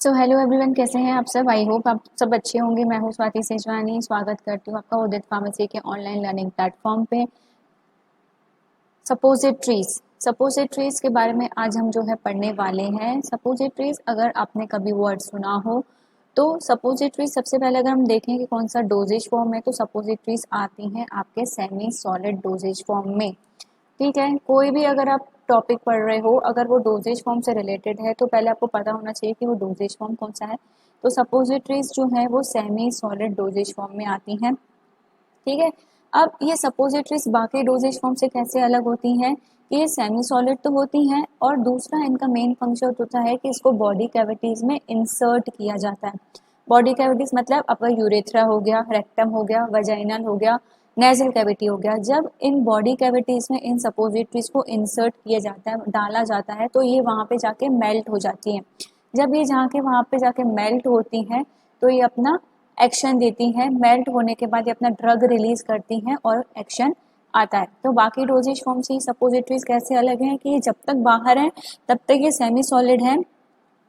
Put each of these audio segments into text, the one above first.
So hello everyone, कैसे हैं आप सब। आई होप आप सब अच्छे होंगे। मैं हूं स्वाति सेजवानी, स्वागत करती हूँ आपका उदित फार्मेसी के ऑनलाइन लर्निंग प्लेटफॉर्म पे। सपोजिटरीज के बारे में आज हम जो है पढ़ने वाले हैं। सपोजिटरीज, अगर आपने कभी वर्ड सुना हो तो सपोजिटरीज सबसे पहले अगर हम देखें कि कौन सा डोजेज फॉर्म है तो सपोजिटरीज आती हैं आपके सेमी सॉलिड डोजेज फॉर्म में। ठीक है, कोई भी अगर आप टॉपिक पढ़ रहे हो, अगर वो डोजेज फॉर्म से रिलेटेड है तो पहले आपको पता होना चाहिए कि वो डोजेज फॉर्म कौन सा है। तो सपोजिटरीज जो है वो सेमी सॉलिड डोजेज फॉर्म में आती हैं। ठीक है, अब ये सपोजिटरीज बाकी डोजेज फॉर्म से कैसे अलग होती हैं कि ये सेमी सॉलिड तो होती हैं और दूसरा इनका मेन फंक्शन होता है कि इसको बॉडी कैविटीज में इंसर्ट किया जाता है। बॉडी कैविटीज मतलब आपका यूरेथ्रा हो गया, रेक्टम हो गया, वजाइनल हो गया, नेजल कैविटी हो गया। जब इन बॉडी कैविटीज में इन सपोजिटरीज को इंसर्ट किया जाता है, डाला जाता है, तो ये वहाँ पे जाके मेल्ट हो जाती हैं। जब ये जाके वहाँ पे जाके मेल्ट होती हैं तो ये अपना एक्शन देती हैं। मेल्ट होने के बाद ये अपना ड्रग रिलीज करती हैं और एक्शन आता है। तो बाकी डोजेज फॉर्म से सपोजिटरीज कैसे अलग हैं कि ये जब तक बाहर हैं तब तक ये सेमी सॉलिड हैं।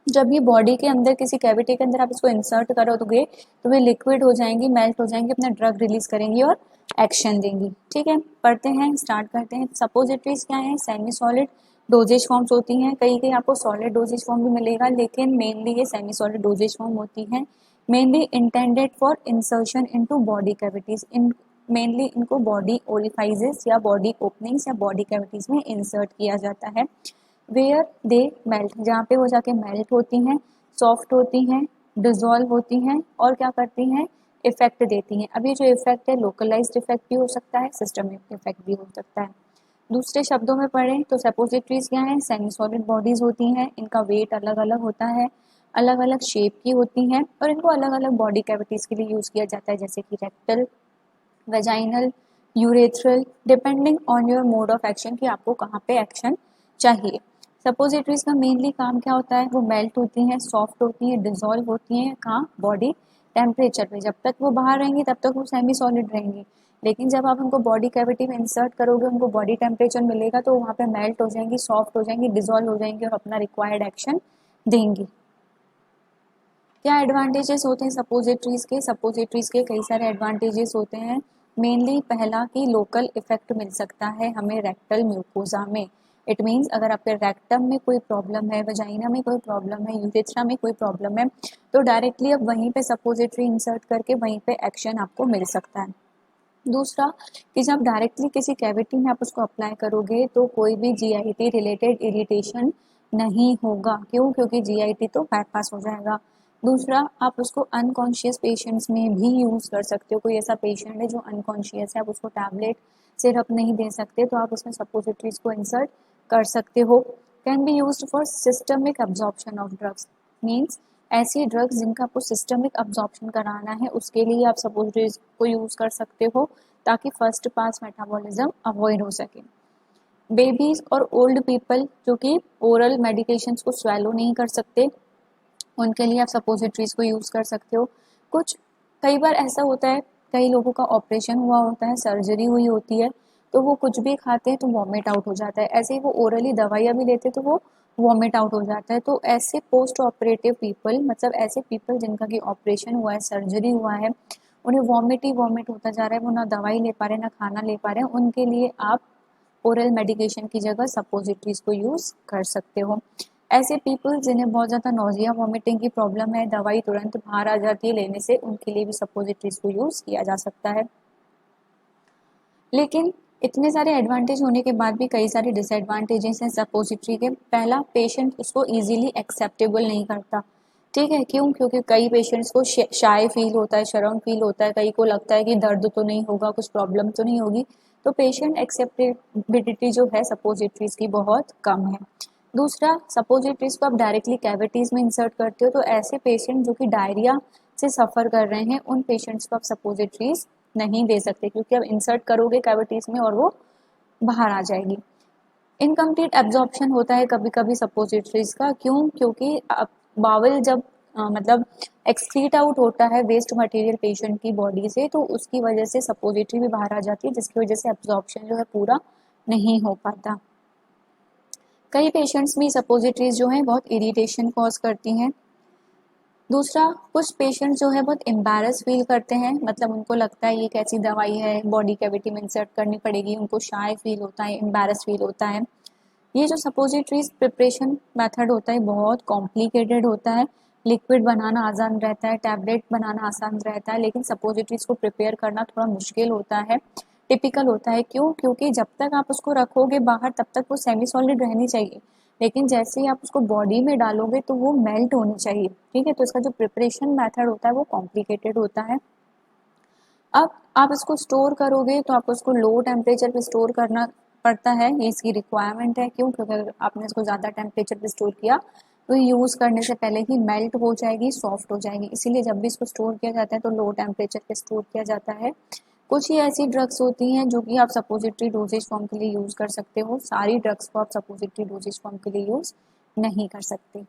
जब ये बॉडी के अंदर किसी कैविटी के अंदर आप इसको इंसर्ट करोगे तो वे लिक्विड हो जाएंगी, मेल्ट हो जाएंगी, अपना ड्रग रिलीज करेंगी और एक्शन देंगी। ठीक है, पढ़ते हैं, स्टार्ट करते हैं। सपोजिटरीज क्या है? सेमी सॉलिड डोजेज फॉर्म्स होती हैं। कहीं कहीं आपको सॉलिड डोजेज फॉर्म भी मिलेगा, लेकिन मेनली ये सेमी सॉलिड डोजेज फॉर्म होती हैं। Mainly intended for insertion into body cavities. In mainly इनको बॉडी ओरिफाइजेस या बॉडी ओपनिंग्स या बॉडी कैविटीज में इंसर्ट किया जाता है। वेयर दे मेल्ट, जहाँ पे वो जाके मेल्ट होती हैं, सॉफ्ट होती हैं, डिजोल्व होती हैं और क्या करती हैं? इफेक्ट देती हैं। अब ये जो इफेक्ट है लोकलाइज्ड इफेक्ट भी हो सकता है, सिस्टमिक इफेक्ट भी हो सकता है। दूसरे शब्दों में पढ़ें तो सपोजिटरीज क्या है? सेमी सॉलिड बॉडीज होती हैं। इनका वेट अलग अलग होता है, अलग अलग शेप की होती हैं और इनको अलग अलग बॉडी कैविटीज के लिए यूज किया जाता है, जैसे कि rectal, vaginal, urethral, depending on your mode of action कि आपको कहाँ पे एक्शन चाहिए। सपोजिटरीज का मेनली काम क्या होता है? वो मेल्ट होती हैं, सॉफ्ट होती हैं, डिजोल्व होती हैं। कहाँ? बॉडी टेम्परेचर पे। जब तक वो बाहर रहेंगी तब तक वो सेमी सॉलिड रहेंगी, लेकिन जब आप उनको बॉडी कैविटी में इंसर्ट करोगे, उनको बॉडी टेम्परेचर मिलेगा तो वहाँ पे मेल्ट हो जाएंगी, सॉफ्ट हो जाएंगी, डिजोल्व हो जाएंगी और अपना रिक्वायर्ड एक्शन देंगी। क्या एडवांटेजेस होते हैं सपोजिटरीज के? सपोजिटरीज के कई सारे एडवांटेजेस होते हैं। मेनली पहला कि लोकल इफेक्ट मिल सकता है हमें रेक्टल म्यूकोजा में। इट मीन्स अगर आपके रेक्टम में कोई प्रॉब्लम है, वजाइना में कोई प्रॉब्लम है, यूरेथ्रा में कोई प्रॉब्लम है, तो डायरेक्टली अब वहीं पे सपोजिटरी इंसर्ट करके वहीं पे एक्शन आपको मिल सकता है। दूसरा कि जब डायरेक्टली किसी कैविटी में आप उसको अप्लाई करोगे तो कोई भी जीआईटी रिलेटेड इरिटेशन नहीं होगा। क्यों? क्योंकि जीआईटी तो बाईपास हो जाएगा। दूसरा, आप उसको अनकॉन्शियस पेशेंट्स में भी यूज़ कर सकते हो। कोई ऐसा पेशेंट है जो अनकॉन्शियस है, आप उसको टैबलेट सिरप नहीं दे सकते तो आप उसमें सपोजिटरीज को इंसर्ट कर सकते हो। Can be used for systemic absorption of drugs. Means ऐसी ड्रग्स जिनका आपको सिस्टमिक अब्जॉर्प्शन कराना है उसके लिए आप सपोजिटरीज को यूज़ कर सकते हो ताकि फर्स्ट पास मेटाबॉलिज्म अवॉइड हो सके। बेबीज और ओल्ड पीपल जो कि ओरल मेडिकेशंस को स्वेलो नहीं कर सकते, उनके लिए आप सपोजिटरीज को यूज़ कर सकते हो। कुछ कई बार ऐसा होता है, कई लोगों का ऑपरेशन हुआ होता है, सर्जरी हुई होती है, तो वो कुछ भी खाते हैं तो वॉमिट आउट हो जाता है। ऐसे ही वो ओरली दवाइयाँ भी लेते तो वो वॉमिट आउट हो जाता है। तो ऐसे पोस्ट ऑपरेटिव पीपल, मतलब ऐसे पीपल जिनका कि ऑपरेशन हुआ है, सर्जरी हुआ है, उन्हें वॉमिट ही वॉमिट होता जा रहा है, वो ना दवाई ले पा रहे ना खाना ले पा रहे हैं, उनके लिए आप ओरल मेडिकेशन की जगह सपोजिटरीज को यूज़ कर सकते हो। ऐसे पीपल जिन्हें बहुत ज़्यादा नोजिया वॉमिटिंग की प्रॉब्लम है, दवाई तुरंत बाहर आ जाती है लेने से, उनके लिए भी सपोजिटरीज को यूज़ किया जा सकता है। लेकिन इतने सारे एडवांटेज होने के बाद भी कई सारे डिसएडवांटेजेस हैं सपोजिटरी के। पहला, पेशेंट उसको इजीली एक्सेप्टेबल नहीं करता। ठीक है, क्यों? क्योंकि कई पेशेंट्स को शाय फील होता है, शर्म फील होता है, कई को लगता है कि दर्द तो नहीं होगा, कुछ प्रॉब्लम तो नहीं होगी, तो पेशेंट एक्सेप्टेबिलिटी जो है सपोजिटरीज की बहुत कम है। दूसरा, सपोजिटरीज को आप डायरेक्टली कैविटीज में इंसर्ट करते हो तो ऐसे पेशेंट जो कि डायरिया से सफ़र कर रहे हैं, उन पेशेंट्स को आप सपोजिटरीज नहीं दे सकते क्योंकि आप इंसर्ट करोगे कैविटीज में और वो बाहर आ जाएगी। इनकम्प्लीट एब्जॉर्प्शन होता है कभी कभी सपोजिटरीज का। क्यों? क्योंकि बावल जब मतलब एक्सक्रीट आउट होता है वेस्ट मटेरियल पेशेंट की बॉडी से, तो उसकी वजह से सपोजिटरी भी बाहर आ जाती है, जिसकी वजह से एब्जॉर्प्शन जो है पूरा नहीं हो पाता। कई पेशेंट्स में सपोजिटरीज जो हैं बहुत इरिटेशन कॉज करती हैं। दूसरा, कुछ पेशेंट जो है बहुत एम्बैरस फील करते हैं, मतलब उनको लगता है ये कैसी दवाई है, बॉडी कैविटी में इंसर्ट करनी पड़ेगी, उनको शाय फील होता है, एम्बैरस फील होता है। ये जो सपोजिटरीज प्रिपरेशन मेथड होता है बहुत कॉम्प्लिकेटेड होता है। लिक्विड बनाना आसान रहता है, टैबलेट बनाना आसान रहता है, लेकिन सपोजिटरीज को प्रिपेयर करना थोड़ा मुश्किल होता है, टिपिकल होता है। क्यों? क्योंकि जब तक आप उसको रखोगे बाहर तब तक वो सेमी सॉलिड रहनी चाहिए, लेकिन जैसे ही आप उसको बॉडी में डालोगे तो वो मेल्ट होनी चाहिए। ठीक है, तो इसका जो प्रिपरेशन मेथड होता है वो कॉम्प्लिकेटेड होता है। अब आप इसको स्टोर करोगे तो आपको उसको लो टेम्परेचर पे स्टोर करना पड़ता है, ये इसकी रिक्वायरमेंट है। क्यों? क्योंकि अगर आपने इसको ज़्यादा टेम्परेचर पे स्टोर किया तो यूज़ करने से पहले ही मेल्ट हो जाएगी, सॉफ्ट हो जाएगी। इसीलिए जब भी इसको स्टोर किया जाता है तो लो टेम्परेचर पे स्टोर किया जाता है। कुछ ही ऐसी ड्रग्स होती हैं जो कि आप सपोजिटरी डोजेज फॉर्म के लिए यूज़ कर सकते हो, सारी ड्रग्स को आप सपोजिटरी डोजेज फॉर्म के लिए यूज़ नहीं कर सकते।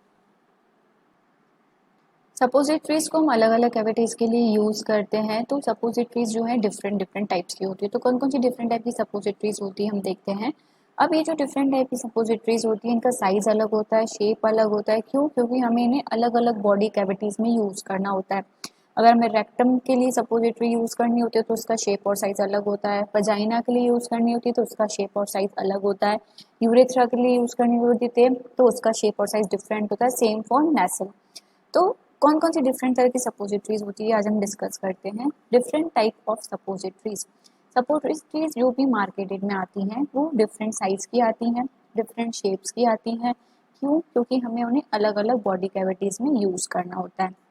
सपोजिटरीज को हम अलग अलग कैविटीज़ के लिए यूज़ करते हैं, तो सपोजिटरीज जो है डिफरेंट डिफरेंट टाइप्स की होती है। तो कौन कौन सी डिफरेंट टाइप की सपोजिटरीज होती है हम देखते हैं। अब ये जो डिफरेंट टाइप की सपोजिटरीज होती है इनका साइज़ अलग होता है, शेप अलग होता है। क्यों? क्योंकि हमें इन्हें अलग अलग बॉडी कैविटीज़ में यूज़ करना होता है। अगर हमें रेक्टम के लिए सपोजिटरी यूज़ करनी होती है तो उसका शेप और साइज़ अलग होता है, वजाइना के लिए यूज़ करनी होती है तो उसका शेप और साइज़ अलग होता है, यूरेथ्रा के लिए यूज़ करनी होती है तो उसका शेप और साइज़ डिफरेंट होता है। सेम फॉर नेसल। तो कौन कौन सी डिफरेंट तरह की सपोजिटरीज होती है आज हम डिस्कस करते हैं। Different type of suppositories. Suppositories जो भी मार्केटेड में आती हैं वो डिफरेंट साइज की आती हैं, डिफरेंट शेप्स की आती हैं। क्यों? क्योंकि हमें उन्हें अलग अलग बॉडी कैविटीज में यूज करना होता है।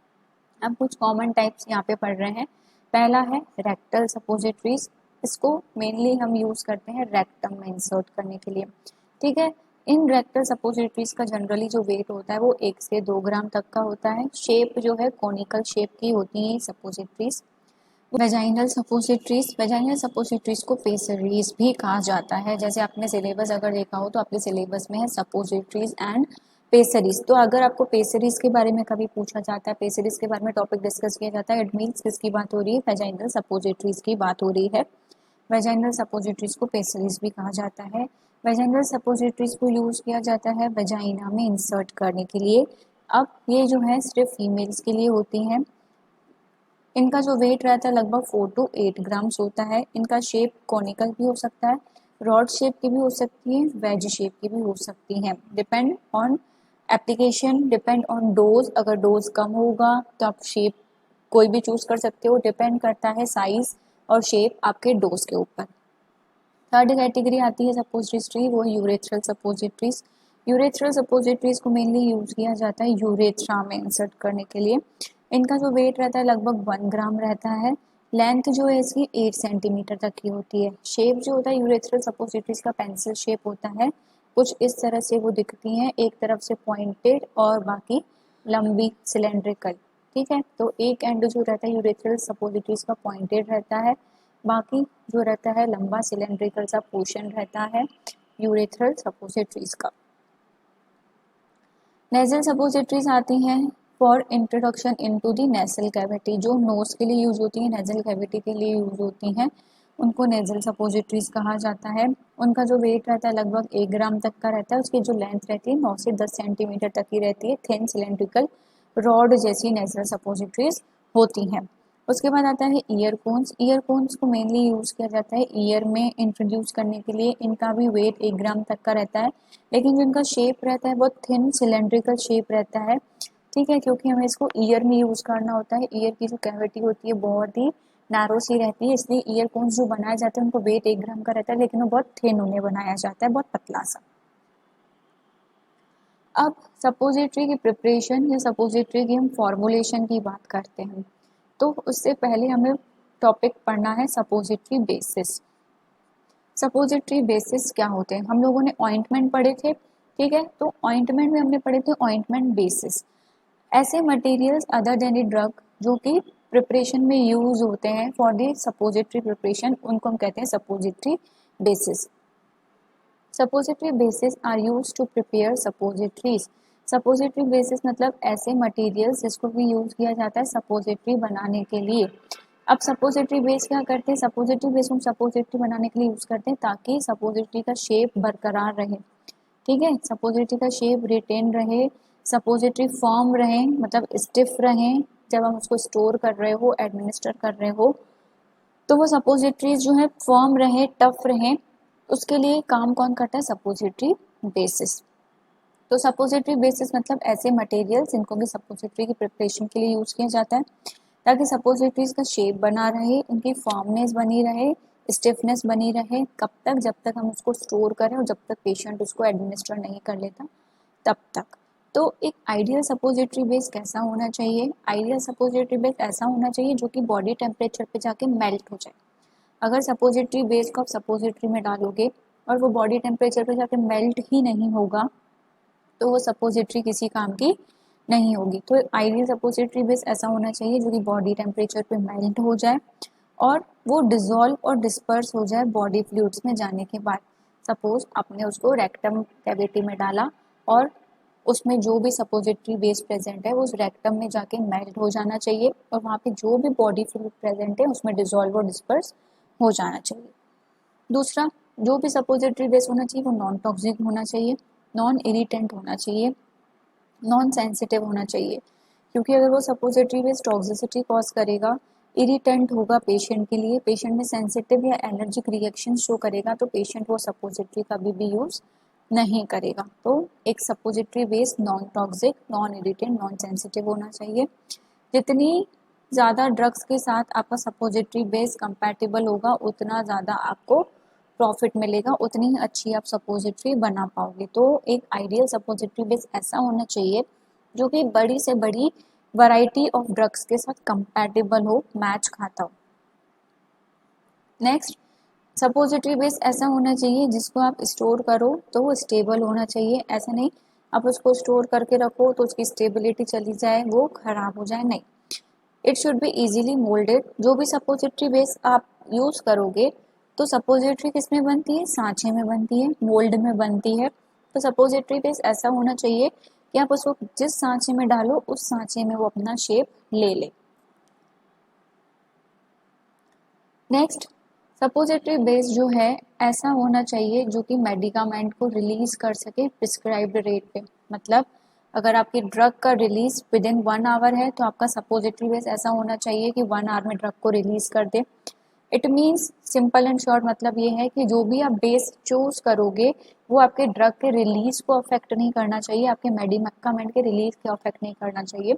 अब कुछ कॉमन टाइप्स यहाँ पे पढ़ रहे हैं। पहला है रेक्टल सपोजिटरीज। इसको मेनली हम यूज करते हैं रेक्टम में इंसर्ट करने के लिए। ठीक है, इन रेक्टल सपोजिटरीज का जनरली जो वेट होता है वो 1 से 2 ग्राम तक का होता है। शेप जो है कोनिकल शेप की होती है suppositories. Vaginal suppositories, vaginal suppositories को पेसरीज भी कहा जाता है। जैसे आपने सिलेबस अगर देखा हो तो आपके सिलेबस में है सपोजिटरीज एंड पेसरीज। तो अगर आपको पेसरीज के बारे में कभी पूछा जाता है, पेसरीज के बारे में टॉपिक डिस्कस किया जाता है, इट मीन्स किसकी बात हो रही है? वेजाइनल सपोजिटरीज की बात हो रही है। वेजाइनल सपोजिटरीज को पेसरीज भी कहा जाता है। वेजाइनल सपोजिटरीज को यूज किया जाता है वेजाइना में इंसर्ट करने के लिए। अब ये जो है सिर्फ फीमेल्स के लिए होती हैं। इनका जो वेट रहता है लगभग 4 to 8 ग्राम्स होता है। इनका शेप कॉनिकल भी हो सकता है, रॉड शेप की भी हो सकती है, वेज शेप की भी हो सकती है। Depend on application, depend on dose. अगर डोज कम होगा तो आप शेप कोई भी चूज कर सकते हो, डिपेंड करता है साइज और शेप आपके डोज के ऊपर। थर्ड कैटेगरी आती है सपोजिटरी, वो यूरेथ्रल सपोजिटरीज। यूरेथ्रल सपोजिटरीज को मेनली यूज किया जाता है यूरेथ्रा में इंसर्ट करने के लिए। इनका जो वेट रहता है लगभग 1 ग्राम रहता है। लेंथ जो है इसकी 8 सेंटीमीटर तक की होती है। शेप जो होता है यूरेथ्रल सपोजिटरीज का पेंसिल शेप होता है, कुछ इस तरह से वो दिखती हैं, एक तरफ से पॉइंटेड और बाकी लंबी सिलेंड्रिकल। ठीक है, तो एक एंड जो रहता है यूरेथ्रल सपोजिटरीज का पॉइंटेड रहता है, बाकी जो रहता है लंबा सिलेंड्रिकल सा पोर्शन रहता है यूरेथ्रल सपोजिटरीज का। नेजल सपोजिटरीज आती हैं for introduction into the nasal cavity. जो नोज के लिए यूज होती है, नेजल कैविटी के लिए यूज होती हैं, उनको नेजल सपोजिटरीज कहा जाता है। उनका जो वेट रहता है लगभग 1 ग्राम तक का रहता है। उसकी जो लेंथ रहती है 9 से 10 सेंटीमीटर तक की रहती है। थिन सिलेंड्रिकल रॉड जैसी नेजल सपोजिटरीज होती हैं। उसके बाद आता है ईयरकोन्स। ईयरकोन्स को मेनली यूज किया जाता है ईयर में इंट्रोड्यूस करने के लिए। इनका भी वेट 1 ग्राम तक का रहता है, लेकिन जो इनका शेप रहता है बहुत थिन सिलेंड्रिकल शेप रहता है। ठीक है, क्योंकि हमें इसको ईयर में यूज करना होता है। ईयर की जो कैविटी होती है बहुत ही नैरो सी रहती है, इसलिए ईयरकोन्स जो बनाए जाते हैं उनको वेट 1 ग्राम का रहता है, लेकिन वो बहुत थिन उन्हें बनाया जाता है, बहुत पतला सा। अब सपोजिटरी की प्रिपरेशन या सपोजिटरी की हम फॉर्मुलेशन की बात करते हैं, तो उससे पहले हमें टॉपिक पढ़ना है सपोजिटरी बेसिस। सपोजिटरी बेसिस क्या होते हैं? हम लोगों ने ऑइंटमेंट पढ़े थे। ठीक है, तो ऑइंटमेंट में हमने पढ़े थे ऑइंटमेंट बेसिस। ऐसे materials other than the drug जो कि प्रिपरेशन में यूज होते हैं फॉर द सपोजिटरी प्रिपरेशन, उनको हम कहते हैं suppository bases. Suppository bases are use to prepare suppositories. Suppository bases मतलब ऐसे मटेरियल्स जिसको भी यूज किया जाता है सपोजिटरी बनाने के लिए। अब सपोजिटरी बेस क्या करते हैं? सपोजिटरी बेस हम सपोजिटरी बनाने के लिए यूज करते हैं ताकि सपोजिटरी का शेप बरकरार रहे। ठीक है, सपोजिटरी का शेप रिटेन रहे, सपोजिटरी फॉर्म रहें, मतलब स्टिफ रहें जब हम उसको स्टोर कर रहे हो, एडमिनिस्टर कर रहे हो, तो वो सपोजिटरीज जो है फॉर्म रहे, टफ रहे, उसके लिए काम कौन करता है? Suppository basis. तो सपोजिटरी बेसिस मतलब ऐसे मटेरियल जिनको भी सपोजिटरी की प्रिपरेशन के लिए यूज किया जाता है, ताकि सपोजिटरीज का शेप बना रहे, उनकी फॉर्मनेस बनी रहे, स्टिफनेस बनी रहे। कब तक? जब तक हम उसको स्टोर करें और जब तक पेशेंट उसको एडमिनिस्टर नहीं कर लेता तब तक। तो एक आइडियल सपोजिटरी बेस कैसा होना चाहिए? आइडियल सपोजिटरी बेस ऐसा होना चाहिए जो कि बॉडी टेम्परेचर पे जाके मेल्ट हो जाए। अगर सपोजिटरी बेस को आप सपोजिटरी में डालोगे और वो बॉडी टेम्परेचर पे जाके मेल्ट ही नहीं होगा, तो वो सपोजिटरी किसी काम की नहीं होगी। तो आइडियल सपोजिटरी बेस ऐसा होना चाहिए जो कि बॉडी टेम्परेचर पे मेल्ट हो जाए और वो डिजोल्व और डिस्पर्स हो जाए बॉडी फ्लूइड्स में जाने के बाद। सपोज आपने उसको रेक्टम कैविटी में डाला और उसमें जो भी सपोजिटरी बेस प्रेजेंट है वो उस रेक्टम में जाके मेल्ट हो जाना चाहिए और वहाँ पे जो भी बॉडी फ्लूइड प्रेजेंट है उसमें डिजोल्व और डिस्पर्स हो जाना चाहिए। दूसरा, जो भी सपोजिटरी बेस होना चाहिए वो नॉन टॉक्सिक होना चाहिए, नॉन इरिटेंट होना चाहिए, नॉन सेंसिटिव होना चाहिए। क्योंकि अगर वो सपोजिटरी बेस टॉक्सिसिटी कॉज करेगा, इरिटेंट होगा पेशेंट के लिए, पेशेंट में सेंसिटिव या एलर्जिक रिएक्शन शो करेगा, तो पेशेंट वो सपोजिटरी कभी भी यूज नहीं करेगा। तो एक suppository base non toxic, non irritant, non sensitive होना चाहिए। जितनी ज़्यादा ड्रग्स के साथ आपका सपोजिटरी बेस कंपैटिबल होगा, उतना ज़्यादा आपको प्रॉफिट मिलेगा, उतनी ही अच्छी आप सपोजिटरी बना पाओगे। तो एक आइडियल सपोजिटरी बेस ऐसा होना चाहिए जो कि बड़ी से बड़ी वैरायटी ऑफ ड्रग्स के साथ कंपैटिबल हो, मैच खाता हो। नेक्स्ट, सपोजिटरी बेस ऐसा होना चाहिए जिसको आप स्टोर करो तो वो स्टेबल होना चाहिए। ऐसा नहीं आप उसको स्टोर करके रखो तो उसकी स्टेबिलिटी चली जाए, वो खराब हो जाए, नहीं। It should be easily moulded. जो भी सपोजिटरी बेस आप यूज करोगे, तो सपोजिटरी किस में बनती है? सांचे में बनती है, मोल्ड में बनती है। तो सपोजिटरी बेस ऐसा होना चाहिए कि आप उसको जिस सांचे में डालो उस सांचे में वो अपना शेप ले ले। नेक्स्ट, सपोजिटरी बेस जो है ऐसा होना चाहिए जो कि मेडिकामेंट को रिलीज कर सके प्रिस्क्राइब्ड रेट पे। मतलब अगर आपकी ड्रग का रिलीज विद इन 1 आवर है तो आपका सपोजिटरी बेस ऐसा होना चाहिए कि 1 आवर में ड्रग को रिलीज कर दे। It means simple and short मतलब ये है कि जो भी आप बेस चूज करोगे वो आपके ड्रग के रिलीज को अफेक्ट नहीं करना चाहिए, आपके मेडिकामेंट के रिलीज को अफेक्ट नहीं करना चाहिए।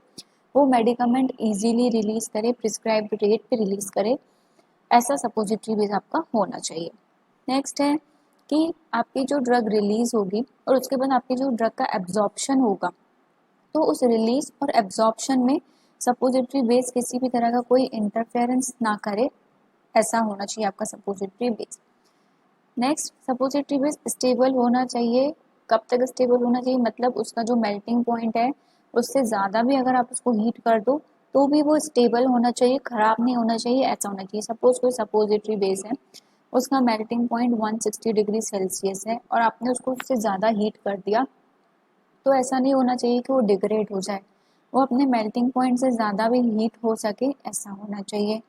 वो मेडिकामेंट इजीली रिलीज करे, प्रिस्क्राइब्ड रेट पे रिलीज करे, ऐसा सपोजिटरी बेस आपका होना चाहिए। नेक्स्ट है कि आपकी जो ड्रग रिलीज होगी और उसके बाद आपकी जो ड्रग का एब्जॉर्प्शन होगा, तो उस रिलीज और एब्जॉर्प्शन में सपोजिटरी बेस किसी भी तरह का कोई इंटरफेरेंस ना करे, ऐसा होना चाहिए आपका suppository base. Next, suppository base stable होना चाहिए। कब तक स्टेबल होना चाहिए? मतलब उसका जो मेल्टिंग पॉइंट है उससे ज़्यादा भी अगर आप उसको हीट कर दो तो भी वो स्टेबल होना चाहिए, खराब नहीं होना चाहिए, ऐसा होना चाहिए। सपोज कोई सपोजिटरी बेस है, उसका मेल्टिंग पॉइंट 160 डिग्री सेल्सियस है और आपने उसको उससे ज़्यादा हीट कर दिया, तो ऐसा नहीं होना चाहिए कि वो डिग्रेड हो जाए, वो अपने मेल्टिंग पॉइंट से ज़्यादा भी हीट हो सके, ऐसा होना चाहिए।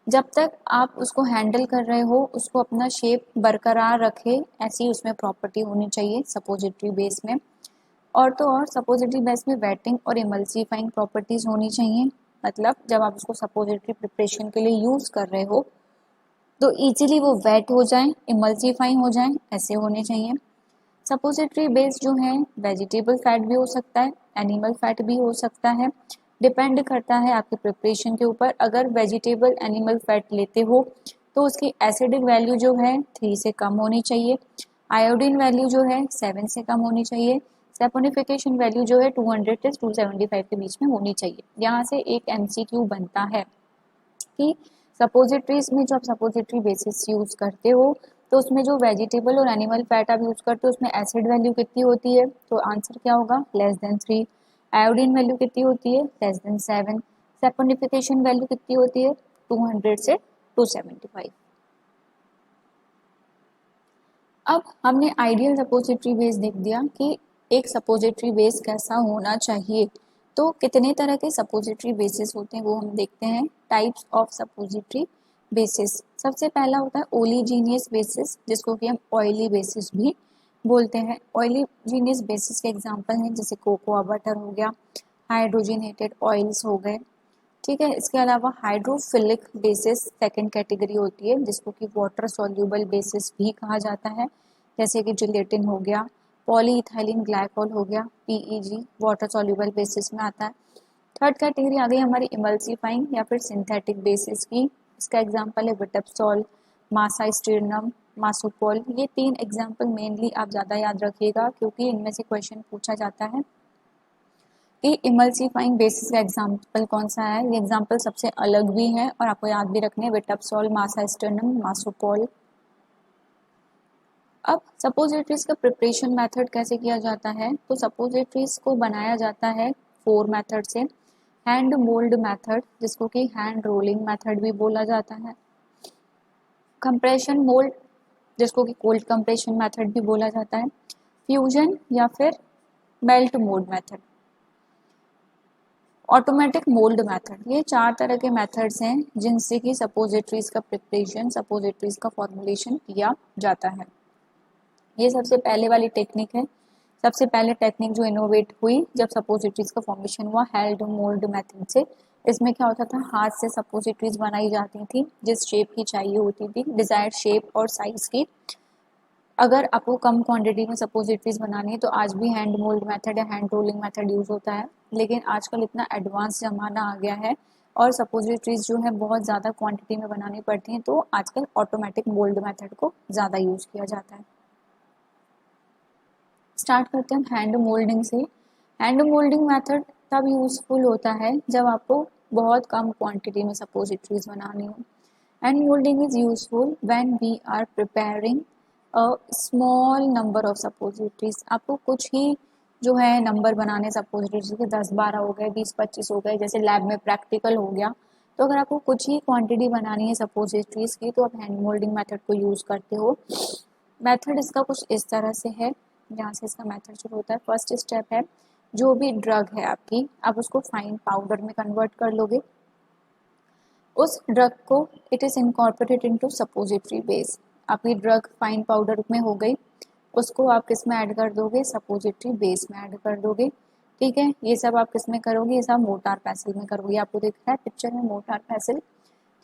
जब तक आप उसको हैंडल कर रहे हो उसको अपना शेप बरकरार रखे, ऐसी उसमें प्रॉपर्टी होनी चाहिए सपोजिटरी बेस में। और तो और सपोजिटरी बेस में वेटिंग और इमल्सीफाइंग प्रॉपर्टीज होनी चाहिए। मतलब जब आप उसको सपोजिटरी प्रिपरेशन के लिए यूज कर रहे हो तो इजीली वो वेट हो जाए, इमल्सीफाइंग हो जाए, ऐसे होने चाहिए। सपोजिटरी बेस जो है वेजिटेबल फैट भी हो सकता है, एनिमल फैट भी हो सकता है, डिपेंड करता है आपके प्रिपरेशन के ऊपर। अगर वेजिटेबल एनिमल फैट लेते हो तो उसकी एसिडिक वैल्यू जो है 3 से कम होनी चाहिए, आयोडीन वैल्यू जो है 7 से कम होनी चाहिए, सैपोनिफिकेशन वैल्यू जो है 200 से 275 के बीच में होनी चाहिए। यहाँ से एक एमसीक्यू बनता है कि सपोजिटरीज में जो आप सपोजिटरी बेसिस यूज करते हो तो उसमें जो वेजिटेबल और एनिमल फैट आप यूज करते हो उसमें एसिड वैल्यू कितनी होती है? तो आंसर क्या होगा? <3। आयोडीन वैल्यू कितनी होती है? <7। सैपोनिफिकेशन वैल्यू कितनी होती है? 200 से 275। अब हमने आइडियल सपोजिटरी बेस देख दिया कि एक सपोजिटरी बेस कैसा होना चाहिए। तो कितने तरह के सपोजिटरी बेसिस होते हैं वो हम देखते हैं। टाइप्स ऑफ सपोजिटरी बेसिस, सबसे पहला होता है ओलिजीनियस बेसिस, जिसको कि हम ऑयली बेसिस भी बोलते हैं। ऑयलीजीनियस बेसिस के एग्जांपल हैं जैसे कोकोआ बटर हो गया, हाइड्रोजनेटेड ऑयल्स हो गए। ठीक है, इसके अलावा हाइड्रोफिलिक बेसिस सेकंड कैटेगरी होती है जिसको कि वाटर सॉल्यूबल बेसिस भी कहा जाता है, जैसे कि जिलेटिन हो गया, पॉलीइथाइलिन ग्लाइकोल हो गया, पीईजी वाटर सॉल्यूबल बेसिस में आता है। थर्ड कैटेगरी आ गई हमारी इमल्सिफाइंग या फिर सिंथेटिक बेसिस की। इसका एग्जांपल है विटपसॉल, मासा स्टीरनम, मासोपोल। ये 3 एग्जांपल मेनली आप ज़्यादा याद रखिएगा क्योंकि इनमें से क्वेश्चन पूछा जाता है कि इमल्सिफाइंग बेसिस का एग्जांपल कौन सा है। ये एग्जांपल सबसे अलग भी है और आपको याद भी रखने हैं, विटपसॉल, मासा स्टीरनम, मासोपोल। अब सपोजिटरीज का प्रिपरेशन मेथड कैसे किया जाता है, तो सपोजिटरीज को बनाया जाता है 4 मेथड से। हैंड मोल्ड मेथड जिसको कि हैंड रोलिंग मेथड भी बोला जाता है, कंप्रेशन मोल्ड जिसको कि कोल्ड कंप्रेशन मेथड भी बोला जाता है, फ्यूजन या फिर melt mould method, automatic mould method. ये 4 तरह के मेथड्स हैं जिनसे कि सपोजिटरीज का प्रिपरेशन, सपोजिटरीज का फॉर्मुलेशन किया जाता है। ये सबसे पहले वाली टेक्निक है। सबसे पहले टेक्निक जो इनोवेट हुई जब सपोजिटरीज का फॉर्मेशन हुआ, हैंड मोल्ड मेथड से। इसमें क्या होता था, हाथ से सपोजिटरीज बनाई जाती थी जिस शेप की चाहिए होती थी, डिजायर्ड शेप और साइज की। अगर आपको कम क्वांटिटी में सपोजिटरीज बनानी है तो आज भी हैंड मोल्ड मेथड या हैंड रोलिंग मेथड यूज होता है, लेकिन आजकल इतना एडवांस जमाना आ गया है और सपोजिटरीज जो है बहुत ज़्यादा क्वांटिटी में बनानी पड़ती हैं, तो आजकल ऑटोमेटिक मोल्ड मेथड को ज़्यादा यूज किया जाता है। स्टार्ट करते हैं हैंड मोल्डिंग से। हैंड मोल्डिंग मेथड तब यूजफुल होता है जब आपको बहुत कम क्वांटिटी में सपोजिटरीज बनानी हो। Hand moulding is useful when we are preparing a small number of suppositories. आपको कुछ ही जो है नंबर बनाने सपोजिटरीज के, 10-12 हो गए, 20-25 हो गए, जैसे लैब में प्रैक्टिकल हो गया। तो अगर आपको कुछ ही क्वांटिटी बनानी है सपोजिटरीज की तो आप हैंड मोल्डिंग मेथड को यूज करते हो। मेथड इसका कुछ इस तरह से है, यहाँ से इसका मेथड शुरू होता है। फर्स्ट स्टेप है, जो भी ड्रग है आपकी, आप उसको फाइन पाउडर में कन्वर्ट कर लोगे। उस ड्रग को it is incorporated into suppository base. आपकी ड्रग फाइन पाउडर में हो गई, उसको आप किस में ऐड कर दोगे, सपोजिटरी बेस में ऐड कर दोगे। ठीक है, ये सब आप किस में करोगे, ये सब मोटार पैसिल में करोगे। आपको दिख रहा है पिक्चर में मोटार पैसिल।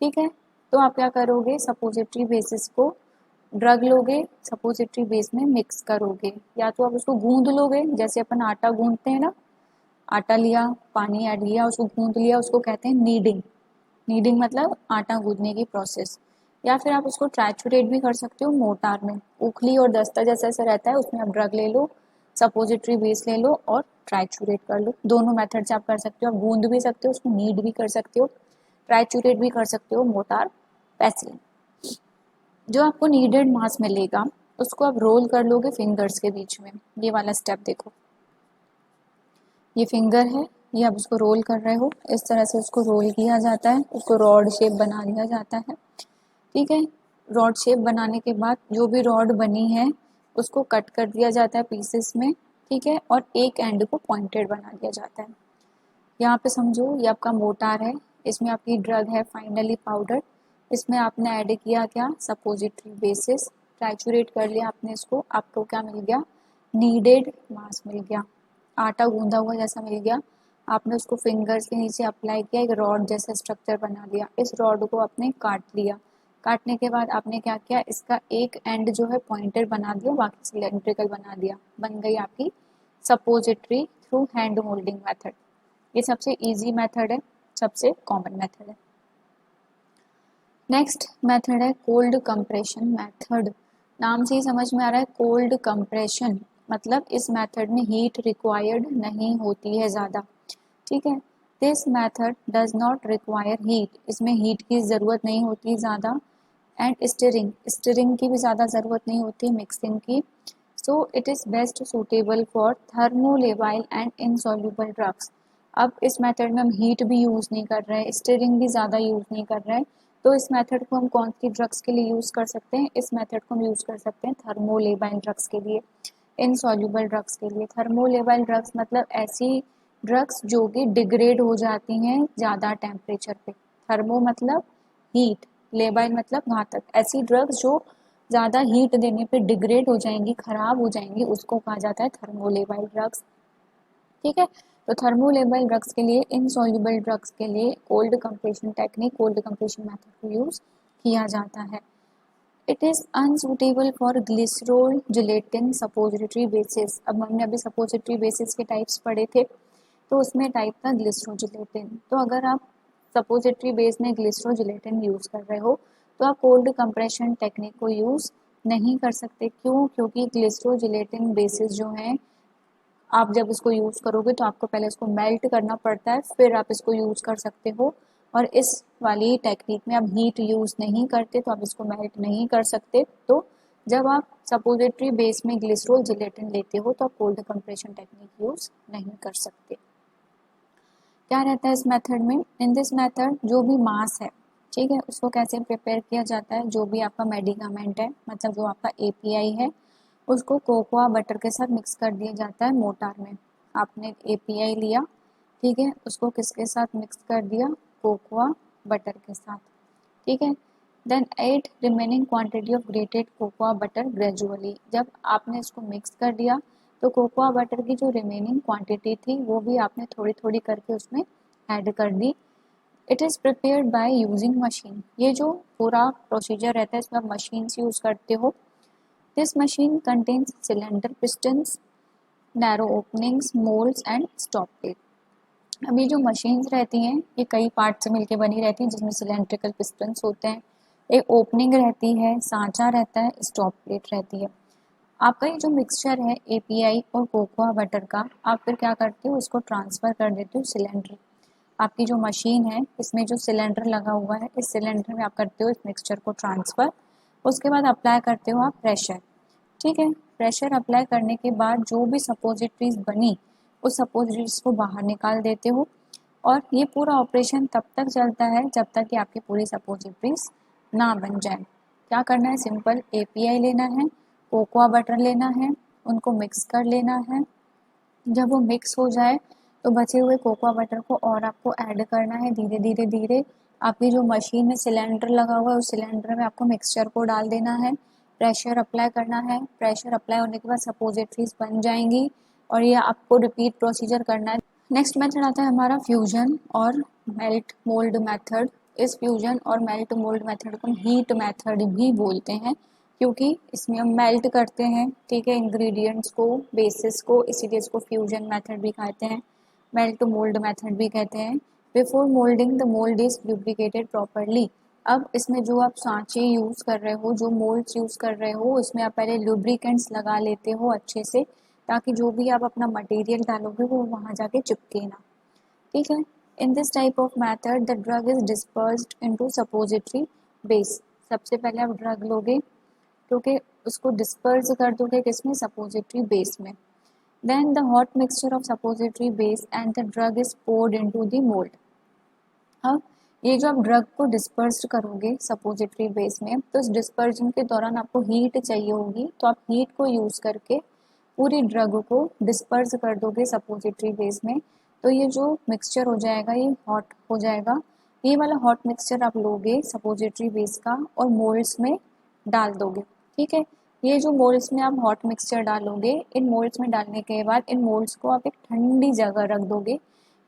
ठीक है, तो आप क्या करोगे, सपोजिटरी बेसिस को ड्रग लोगे, सपोजिटरी बेस में मिक्स करोगे, या तो आप उसको गूंद लोगे जैसे अपन आटा गूंदते हैं ना, आटा लिया, पानी ऐड किया, उसको गूंद लिया, उसको कहते हैं नीडिंग। नीडिंग मतलब आटा गूंदने की प्रोसेस। या फिर आप उसको ट्राइचुरेट भी कर सकते हो मोटार में, उखली और दस्ता जैसा ऐसा रहता है, उसमें आप ड्रग ले लो, सपोजिटरी बेस ले लो और ट्राइचुरेट कर लो। दोनों मेथड से आप कर सकते हो, आप गूंद भी सकते हो, उसको नीड भी कर सकते हो, ट्राइचुरेट भी कर सकते हो मोटार पैसिल। जो आपको नीडेड मास मिलेगा उसको आप रोल कर लोगे फिंगर्स के बीच में। ये वाला स्टेप देखो, ये फिंगर है, ये आप उसको रोल कर रहे हो, इस तरह से उसको रोल किया जाता है, उसको रॉड शेप बना लिया जाता है। ठीक है, रॉड शेप बनाने के बाद जो भी रॉड बनी है उसको कट कर दिया जाता है पीसेस में। ठीक है, और एक एंड को पॉइंटेड बना दिया जाता है। यहाँ पे समझो ये आपका मोटार है, इसमें आपकी ड्रग है फाइनली पाउडर, इसमें आपने ऐड किया क्या, सपोजिटरी बेसिस, ट्राइचुरेट कर लिया आपने इसको, आपको क्या मिल गया, नीडेड मास मिल गया, आटा गूंदा हुआ जैसा मिल गया। आपने उसको फिंगर्स के नीचे अप्लाई किया, एक रॉड जैसा स्ट्रक्चर बना लिया, इस रॉड को आपने काट लिया। काटने के बाद आपने क्या किया, इसका एक एंड जो है पॉइंटेड बना दिया, बाकी सिलेंड्रिकल बना दिया, बन गई आपकी suppository through hand moulding method. ये सबसे इजी मेथड है, सबसे कॉमन मेथड है। नेक्स्ट मेथड है कोल्ड कंप्रेशन मेथड। नाम से ही समझ में आ रहा है कोल्ड कंप्रेशन, मतलब इस मेथड में हीट रिक्वायर्ड नहीं होती है ज़्यादा। ठीक है, this method does not require heat, इसमें हीट की ज़रूरत नहीं होती ज़्यादा, एंड स्टिरिंग, स्टिरिंग की भी ज़्यादा ज़रूरत नहीं होती, मिक्सिंग की। So it is best suitable for thermolabile and insoluble drugs. अब इस मेथड में हम हीट भी यूज़ नहीं कर रहे हैं, स्टिरिंग भी ज़्यादा यूज़ नहीं कर रहे हैं, तो इस मेथड को हम कौन सी ड्रग्स के लिए यूज़ कर सकते हैं, इस मेथड को हम यूज़ कर सकते हैं थर्मोलेबाइल ड्रग्स के लिए, इनसॉल्युबल ड्रग्स के लिए। थर्मोलेबाइल ड्रग्स मतलब ऐसी ड्रग्स जो कि डिग्रेड हो जाती हैं ज़्यादा टेम्परेचर पे। थर्मो मतलब हीट, लेबाइल मतलब घातक, ऐसी ड्रग्स जो ज़्यादा हीट देने पे डिग्रेड हो जाएंगी, खराब हो जाएंगी, उसको कहा जाता है थर्मोलेबाइल ड्रग्स। ठीक है, तो थर्मोलेबल ड्रग्स के लिए, इनसॉल्युबल ड्रग्स के लिए cold compression technique, cold compression method को यूज किया जाता है। It is unsuitable for glycerol gelatin suppository basis. अब हमने अभी सपोजिटरी बेसिस के टाइप्स पढ़े थे, तो उसमें टाइप था ग्लिसरोजिलेटिन। तो अगर आप सपोजिटरी बेस में ग्लिसरोजिलेटिन यूज कर रहे हो तो आप कोल्ड कंप्रेशन टेक्निक को यूज नहीं कर सकते। क्यों? क्योंकि ग्लिसरोजिलेटिन बेसिस जो है, आप जब इसको यूज़ करोगे तो आपको पहले इसको मेल्ट करना पड़ता है, फिर आप इसको यूज़ कर सकते हो। और इस वाली टेक्निक में आप हीट यूज़ नहीं करते, तो आप इसको मेल्ट नहीं कर सकते। तो जब आप सपोजिटरी बेस में ग्लिसरोल जिलेटिन लेते हो तो आप कोल्ड कंप्रेशन टेक्निक यूज़ नहीं कर सकते। क्या रहता है इस मेथड में? इन दिस मेथड जो भी मास है, ठीक है, उसको कैसे प्रिपेयर किया जाता है? जो भी आपका मेडिकामेंट है, मतलब जो आपका एपीआई है, उसको कोकोआ बटर के साथ मिक्स कर दिया जाता है मोटार में। आपने एपीआई लिया, ठीक है, उसको किसके साथ मिक्स कर दिया? कोकोआ बटर के साथ, ठीक है। Then add remaining quantity of grated cocoa butter gradually. जब आपने इसको मिक्स कर दिया तो कोकोआ बटर की जो रिमेनिंग क्वांटिटी थी वो भी आपने थोड़ी थोड़ी करके उसमें ऐड कर दी। It is prepared by using machine. ये जो पूरा प्रोसीजर रहता है इसमें आप मशीन यूज़ करते हो। This machine contains cylinder pistons, narrow openings, moulds and stop plate. अब ये जो मशीन्स रहती हैं ये कई पार्ट से मिलकर बनी रहती हैं, जिसमें सिलेंड्रिकल पिस्टन्स होते हैं, एक ओपनिंग रहती है, सांचा रहता है, स्टॉप प्लेट रहती है। आपका ये जो मिक्सचर है एपीआई और कोकोआ बटर का, आप फिर क्या करते हो? इसको ट्रांसफ़र कर देते हो सिलेंडर। आपकी जो मशीन है इसमें जो सिलेंडर लगा हुआ है, इस सिलेंडर में आप करते हो इस मिक्सचर को ट्रांसफ़र। उसके बाद अप्लाई करते हो आप प्रेशर, ठीक है। प्रेशर अप्लाई करने के बाद जो भी सपोजिटरीज बनी उस सपोजिटरीज को बाहर निकाल देते हो। और ये पूरा ऑपरेशन तब तक चलता है जब तक कि आपकी पूरी सपोजिटरीज ना बन जाए। क्या करना है? सिंपल एपीआई लेना है, कोकोआ बटर लेना है, उनको मिक्स कर लेना है। जब वो मिक्स हो जाए तो बचे हुए कोकोआ बटर को और आपको ऐड करना है धीरे धीरे धीरे। आपकी जो मशीन में सिलेंडर लगा हुआ है उस सिलेंडर में आपको मिक्सचर को डाल देना है, प्रेशर अप्लाई करना है। प्रेशर अप्लाई होने के बाद सपोजिटरीज बन जाएंगी और ये आपको रिपीट प्रोसीजर करना है। नेक्स्ट मेथड आता है हमारा फ्यूजन और मेल्ट मोल्ड मेथड। इस फ्यूजन और मेल्ट मोल्ड मेथड को हीट मेथड भी बोलते हैं, क्योंकि इसमें हम मेल्ट करते हैं, ठीक है, इंग्रेडिएंट्स को, बेसिस को, इसीलिए इसको फ्यूजन मेथड भी कहते हैं, मेल्ट मोल्ड मेथड भी कहते हैं। Before moulding the mould is lubricated properly. अब इसमें जो आप सांचे यूज़ कर रहे हो, जो मोल्ड्स यूज़ कर रहे हो, उसमें आप पहले लुब्रिकेंट्स लगा लेते हो अच्छे से, ताकि जो भी आप अपना मटेरियल डालोगे वो वहाँ जाके चिपके ना, ठीक है। In this type of method the drug is dispersed into suppository base. सबसे पहले आप ड्रग लोगे, क्योंकि उसको डिस्पर्स कर दोगे किसमें? सपोजिटरी बेस में। Then the hot mixture of suppository base and the drug is poured into the mould. अब ये जो आप ड्रग को डिस्पर्स करोगे सपोजिटरी बेस में, तो इस डिस्पर्जन के दौरान आपको हीट चाहिए होगी, तो आप हीट को यूज़ करके पूरी ड्रग को डिस्पर्स कर दोगे सपोजिटरी बेस में। तो ये जो मिक्सचर हो जाएगा ये हॉट हो जाएगा। ये वाला हॉट मिक्सचर आप लोगे सपोजिटरी बेस का और मोल्ड्स में डाल दोगे, ठीक है। ये जो मोल्ड्स में आप हॉट मिक्सचर डालोगे, इन मोल्ड्स में डालने के बाद इन मोल्ड्स को आप एक ठंडी जगह रख दोगे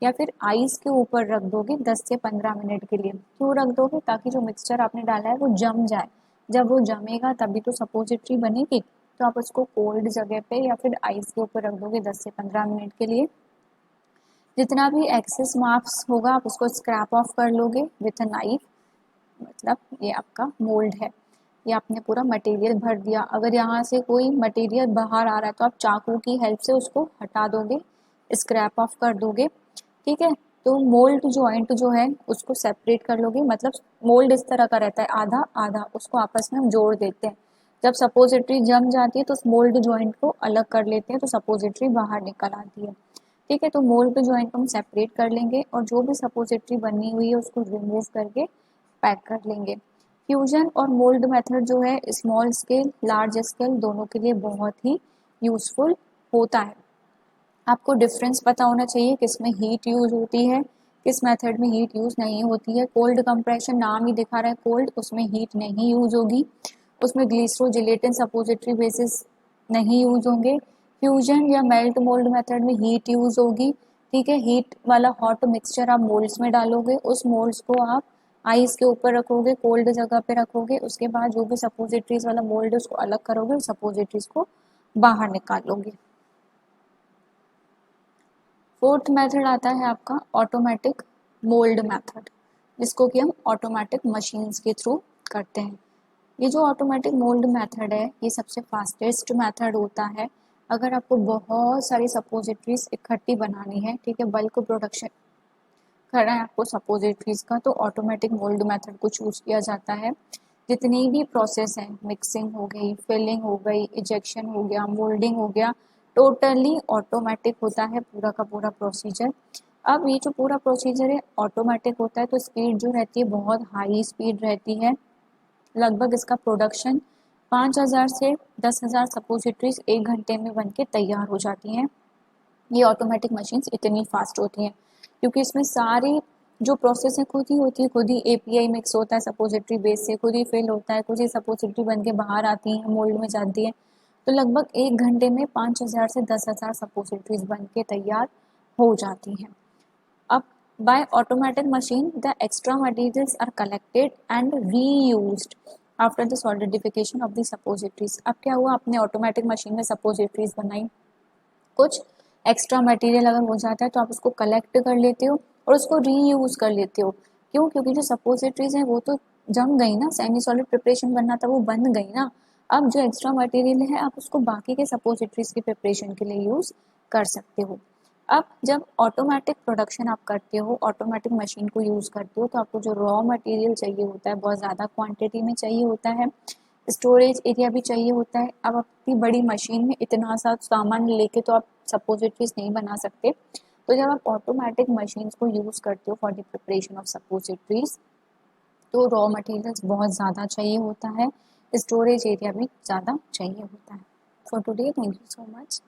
या फिर आइस के ऊपर रख दोगे 10 से 15 मिनट के लिए। क्यों रख दोगे? ताकि जो मिक्सचर आपने डाला है वो जम जाए। जब वो जमेगा तभी तो सपोजिटरी बनेगी। तो आप उसको कोल्ड जगह पे या फिर आइस के ऊपर रख दोगे 10 से 15 मिनट के लिए। जितना भी एक्सेस मार्क्स होगा आप उसको स्क्रैप ऑफ कर लोगे विथ अ नाइफ। मतलब ये आपका मोल्ड है, ये आपने पूरा मटेरियल भर दिया। अगर यहाँ से कोई मटेरियल बाहर आ रहा है तो आप चाकू की हेल्प से उसको हटा दोगे, स्क्रैप ऑफ कर दोगे, ठीक है। तो मोल्ड जॉइंट जो है उसको सेपरेट कर लोगे। मतलब मोल्ड इस तरह का रहता है, आधा आधा, उसको आपस में हम जोड़ देते हैं। जब सपोजिटरी जम जाती है तो उस मोल्ड जॉइंट को अलग कर लेते हैं, तो सपोजिटरी बाहर निकल आती है, ठीक है। तो मोल्ड जॉइंट को हम सेपरेट कर लेंगे और जो भी सपोजिटरी बनी हुई है उसको रिमूव करके पैक कर लेंगे। फ्यूजन और मोल्ड मेथड जो है स्मॉल स्केल लार्ज स्केल दोनों के लिए बहुत ही यूज़फुल होता है। आपको डिफरेंस पता होना चाहिए किस में हीट यूज़ होती है, किस मेथड में हीट यूज़ नहीं होती है। कोल्ड कंप्रेशन नाम ही दिखा रहा है कोल्ड, उसमें हीट नहीं यूज़ होगी। उसमें ग्लिसरो जिलेटिन सपोजिटरी बेसिस नहीं यूज होंगे। फ्यूजन या मेल्ट मोल्ड मेथड में हीट यूज होगी, ठीक है। हीट वाला हॉट मिक्सचर आप मोल्ड्स में डालोगे, उस मोल्ड्स को आप आइस के ऊपर रखोगे, कोल्ड जगह पे रखोगे, उसके बाद जो भी सपोजिटरीज वाला मोल्ड है उसको अलग करोगे और सपोजिटरीज को बाहर निकालोगे। फोर्थ मेथड आता है आपका ऑटोमेटिक मोल्ड मेथड, जिसको कि हम ऑटोमेटिक मशीन्स के थ्रू करते हैं। ये जो ऑटोमेटिक मोल्ड मेथड है ये सबसे फास्टेस्ट मेथड होता है। अगर आपको बहुत सारी सपोजिटरीज इकट्ठी बनानी है, ठीक है, बल्क प्रोडक्शन करना है आपको सपोजिटरीज का, तो ऑटोमेटिक मोल्ड मेथड को चूज किया जाता है। जितनी भी प्रोसेस है, मिक्सिंग हो गई, फिलिंग हो गई, इजेक्शन हो गया, मोल्डिंग हो गया, टोटली ऑटोमेटिक होता है पूरा का पूरा प्रोसीजर। अब ये जो पूरा प्रोसीजर है ऑटोमेटिक होता है तो स्पीड जो रहती है बहुत हाई स्पीड रहती है। लगभग इसका प्रोडक्शन 5000 से 10,000 सपोजिटरीज 1 घंटे में बनके तैयार हो जाती हैं। ये ऑटोमेटिक मशीन्स इतनी फास्ट होती हैं क्योंकि इसमें सारी जो प्रोसेस है खुद ही होती है, खुद ही एपीआई मिक्स होता है सपोजिटरी बेस से, खुद ही फिल होता है, खुद ही सपोजिटरी बन के बाहर आती है, मोल्ड में जाती है। तो लगभग 1 घंटे में 5000 से 10,000 सपोजिटरीज बन के तैयार हो जाती हैं। अब by automatic machine the extra materials are collected and reused after the solidification of the suppositories। अब क्या हुआ, आपने ऑटोमेटिक मशीन में सपोजिटरीज बनाई, कुछ एक्स्ट्रा मटेरियल अगर हो जाता है तो आप उसको कलेक्ट कर लेते हो और उसको रीयूज कर लेते हो। क्यों? क्योंकि जो सपोजिटरीज हैं वो तो जम गई ना, सेमी सॉलिड प्रिपरेशन बनना था वो बन गई ना। अब जो एक्स्ट्रा मटेरियल है आप उसको बाकी के सपोजिटरीज की प्रिपरेशन के लिए यूज कर सकते हो। अब जब ऑटोमेटिक प्रोडक्शन आप करते हो, ऑटोमेटिक मशीन को यूज करते हो, तो आपको जो रॉ मटेरियल चाहिए होता है बहुत ज़्यादा क्वांटिटी में चाहिए होता है, स्टोरेज एरिया भी चाहिए होता है। अब अपनी बड़ी मशीन में इतना सा सामान लेके तो आप सपोजिटरीज नहीं बना सकते, तो जब आप ऑटोमेटिक मशीन्स को यूज़ करते हो for the preparation of suppositories तो रॉ मटेरियल्स बहुत ज़्यादा चाहिए होता है, स्टोरेज एरिया भी ज़्यादा चाहिए होता है। For today thank you so much.